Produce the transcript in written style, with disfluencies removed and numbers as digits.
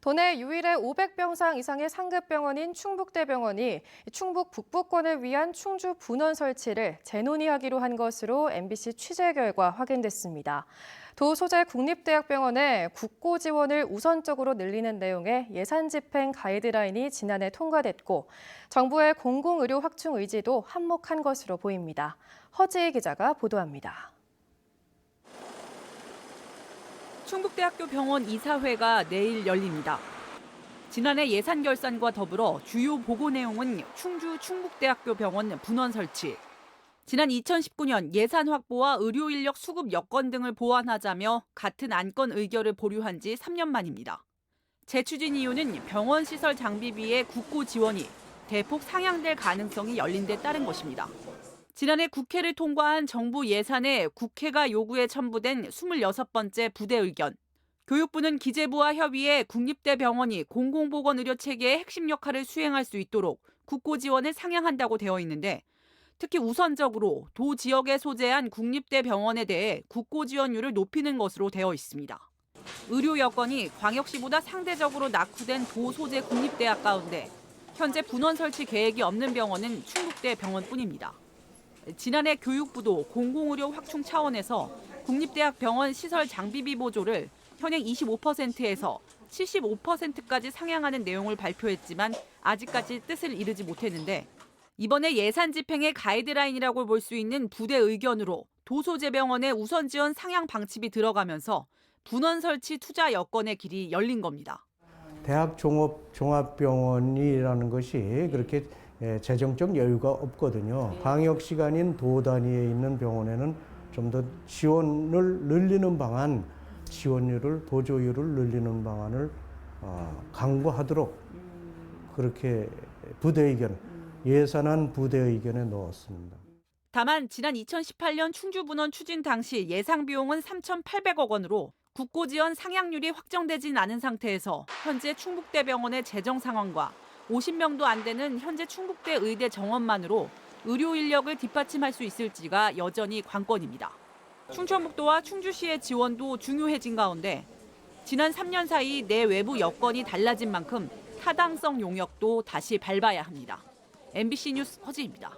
도내 유일의 500병상 이상의 상급병원인 충북대병원이 충북 북부권을 위한 충주 분원 설치를 재논의하기로 한 것으로 MBC 취재 결과 확인됐습니다. 도 소재 국립대학병원에 국고 지원을 우선적으로 늘리는 내용의 예산 집행 가이드라인이 지난해 통과됐고 정부의 공공의료 확충 의지도 한몫한 것으로 보입니다. 허지희 기자가 보도합니다. 충북대학교 병원 이사회가 내일 열립니다. 지난해 예산 결산과 더불어 주요 보고 내용은 충북대학교 병원 분원 설치, 지난 2019년 예산 확보와 의료 인력 수급 여건 등을 보완하자며 같은 안건 의결을 보류한 지 3년 만입니다. 재추진 이유는 병원 시설 장비비의 국고 지원이 대폭 상향될 가능성이 열린 데 따른 것입니다. 지난해 국회를 통과한 정부 예산에 국회가 요구에 첨부된 26번째 부대 의견. 교육부는 기재부와 협의해 국립대 병원이 공공보건의료 체계의 핵심 역할을 수행할 수 있도록 국고 지원을 상향한다고 되어 있는데 특히 우선적으로 도 지역에 소재한 국립대 병원에 대해 국고 지원율을 높이는 것으로 되어 있습니다. 의료 여건이 광역시보다 상대적으로 낙후된 도 소재 국립대학 가운데 현재 분원 설치 계획이 없는 병원은 충북대 병원뿐입니다. 지난해 교육부도 공공의료 확충 차원에서 국립대학 병원 시설 장비비 보조를 현행 25%에서 75%까지 상향하는 내용을 발표했지만 아직까지 뜻을 이루지 못했는데 이번에 예산 집행의 가이드라인이라고 볼 수 있는 부대 의견으로 도소재병원의 우선 지원 상향 방침이 들어가면서 분원 설치 투자 여건의 길이 열린 겁니다. 대학 종합병원이라는 것이 그렇게 재정적 여유가 없거든요. 광역시가 아닌 도 단위에 있는 병원에는 좀 더 지원을 늘리는 방안, 지원율을, 보조율을 늘리는 방안을 강구하도록 그렇게 부대 의견, 예산안 부대 의견에 넣었습니다. 다만 지난 2018년 충주분원 추진 당시 예상 비용은 3,800억 원으로 국고 지원 상향률이 확정되진 않은 상태에서 현재 충북대병원의 재정 상황과 50명도 안 되는 현재 충북대 의대 정원만으로 의료 인력을 뒷받침할 수 있을지가 여전히 관건입니다. 충청북도와 충주시의 지원도 중요해진 가운데 지난 3년 사이 내 외부 여건이 달라진 만큼 타당성 용역도 다시 밟아야 합니다. MBC 뉴스 허지입니다.